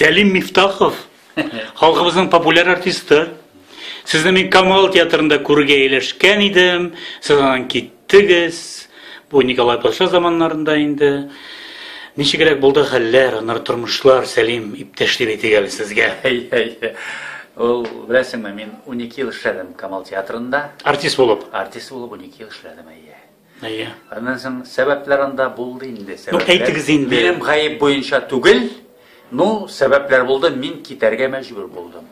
Сәлим Мифтахов, халкыбызның популяр артисты. Сезне мин Камал театрында күрергә иелешкән идем. Сез аннан киттегез. Бу Николай Патша заманнарында инде. Ничегрәк булды хәлләр, аннары тормышлар, Сәлим иптәш дип әйтик әле сезгә. Ул беләсеңме, мин 12 ел эшләдем Камал театрында. Артист булып. Артист булып 12 ел эшләдем, Әйе. Аннан соң сәбәпләр анда булды инде. Әйтегез инде. Минем гаеп буенча түгел. Сәбәпләр булды, мин китәргә мәҗбүр булдым.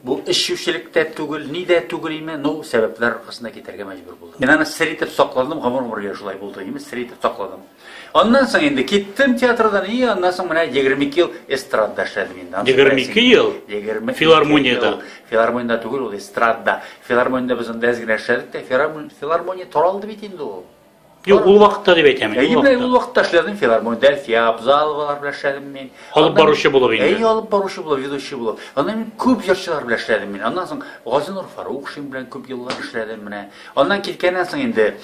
Бу эшчүчелектә түгел, нидә түгел име, сәбәпләр аркасында китәргә мәҗбүр булдым. Мин аны сер итеп сакладым, гомер-гомергә шулай булды, сер итеп сакладым. Аннан соң инде киттем театрдан, аннан соң менә 22 ел эстрадада эшләдем инде. 22 ел? Филармониядә. Филармониядә түгел, ул эстрадада. Филармониядә без анда әзгә эшләдек тә, филармония таралды бит инде ул. Юк, ул вакытта дип әйтәм. Ул вакытта эшләдем филармониядә, Әлфия Абзаловалар белән эшләдем мин. Алып баручы булып инде. Алып баручы булып, ведущий булып. Аннан мин күп җырчылар белән эшләдем мин. Аннан соң Газинур Фарухшин белән күп еллар эшләдем менә. Аннан киткәннән соң инде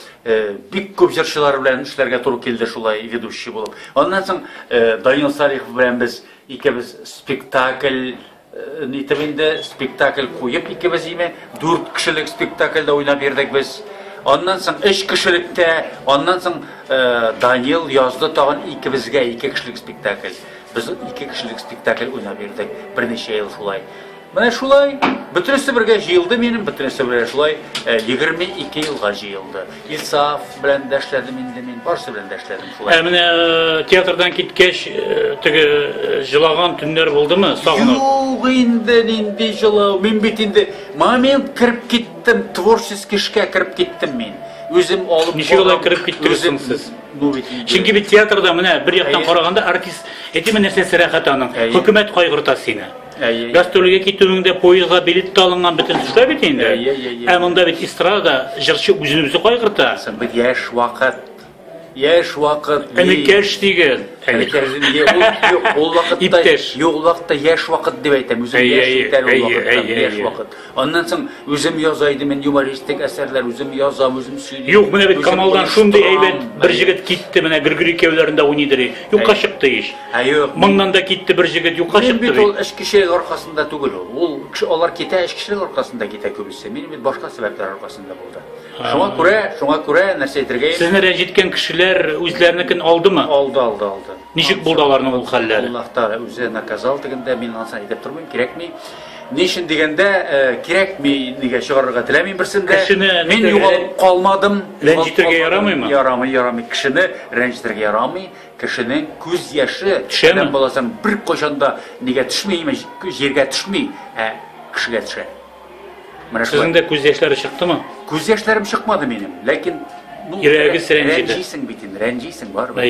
бик күп җырчылар белән эшләргә туры килде шулай ведущий булып. Аннан соң Данил Салихов белән без икебез спектакль спектакль куеп, икебез 4 кешелек спектакльдә уйнап йөрдек без. Аннан соң 3 кешелектә, аннан соң Данил язды тагын икебезгә 2 кешелек спектакль. Без 2 кешелек спектакль уйнап йөрдек берничә ел шулай. Менә шулай, бөтенесе бергә җыелды минем, бөтенесе бергә шулай 22 елга җыелды. Илсаф белән дә эшләдем инде мин, барсы белән дә эшләдем шулай. Менә театрдан киткәч, теге җылаган төннәр булдымы, сагынып? Юк инде, нинди җылау. Мин бит инде момент кирип киттем, творческий эшкә кирип киттем мин. Үзем алып ничегә кирип киттегез сез? Чөнки бит театрда менә бер яктан караганда артист әйтеме нәрсәсе рәхәт аның. Хөкүмәт кайгырта сине. Гастрольгә китүеңдә поездга билет алынган бөтен эшләр бит инде. Ә монда бит эстрада җырчы үзен үзе кайгырта. Бит яшь вакыт. Яшь вакыт. Әнекәш дигән. Ул вакытта яшь вакыт дип әйтәм. Үзем яшь вакыт. Аннан соң үзем язайдым мен юмористик әсәрләр, үзем язам, үзем сөйлим. Юк, менә бит Камалдан шундый әйбәт бер җегет китте, менә Григорий Кәүләрендә уйныйдыр. Юкка чыкты иш. Моннан да китте бер җегет, юкка чыкты. Бит ул эш кешелек аркасында түгел ул. Алар китә эш кешелек аркасында китә күбесе. Мин бит башка сәбәпләр аркасында булды. Шуңа күрә нәрсә әйтергә? Сезне рәнҗиткән кешеләр үзләренекен алдымы? Алды. Ничек булды аларның ул хәлләре? Аллаһ Тәгалә үзе наказал дигәндә мин аны әйтеп тормыйм, кирәкми. Нишен дигәндә кирәкми, нигә чыгарырга теләмим берсендә. Мин югалып калмадым. Рәнҗитергә ярамыймы? Ярамый. Кешене рәнҗитергә ярамый. Кешенең күз яшы шәм буласың бер кашанда нигә төшми, җиргә төшми, кешегә төшә. Сезнең дә күз яшьләре чыктымы? Күз яшьләрем чыкмады минем, ләкин йөрәгегез рәнҗиде. Рәнҗисең бит инде, рәнҗисең барбы?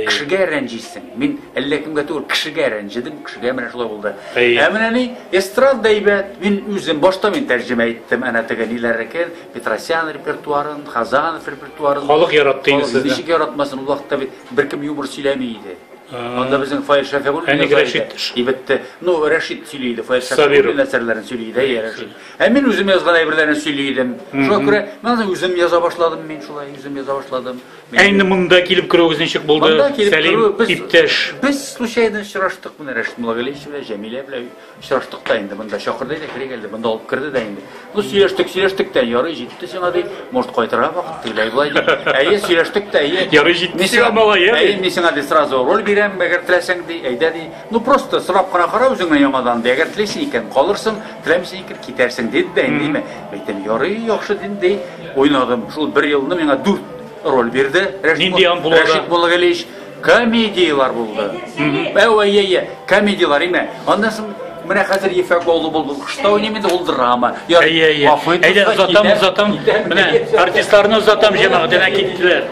Кешегә рәнҗисең. Мин әллә кемгә түгел, кешегә рәнҗидем, кешегә менә шулай булды. Менә ни эстрада әйбәт, мин үзем башта тәрҗемә иттем, әнә теге ниләр икән, Петросян репертуарын, Хазанов репертуарын. Халык яратты инде сезне. Ничек яратмасын, ул вакытта бит беркем юмор сөйләми иде. Анда безнең Фаил Шәфигуль ибетте. Рәшит сөйләйде, Фаил Шәфигуль әсәрләрен сөйләйде, Рәшит. Мин үзем язган әйберләрне сөйләйдем. Шуңа күрә мен үзем яза башладым, мин шулай үзем яза башладым. Инде монда килеп керүегез ничек булды? Сәлим иптәш. Без случайно очраштык менә Рәшит Муллагалиевич белән Җәмилә белән очраштык та инде монда чакырды да кирәк монда алып керде дә инде. Сөйләштек тә, ярый җитте сиңа ди, может кайтырга вакыт тиләй булай ди. Сөйләштек тә, ярый җитте сиңа малая. Мин сиңа ди сразу роль бирәм, әгәр теләсәң ди, әйдә ди. Просто сорап кына кара үзеңне яңадан ди. Әгәр телисең икән калырсың, теләмисең икән китәрсең диде дә инде. Әйтәм, ярый, яхшы ди. Уйнадым. Шул 1 елны миңа 4 роль бирде. Рәшит Муллагалиевич комедиялар булды. Комедиялар име. Аннан соң менә хәзер Ефәк Олы булды. Кышта уйныйм инде ул драма. Әйдә, узатам. Менә артистларны узатам җәмәгатенә киттеләр.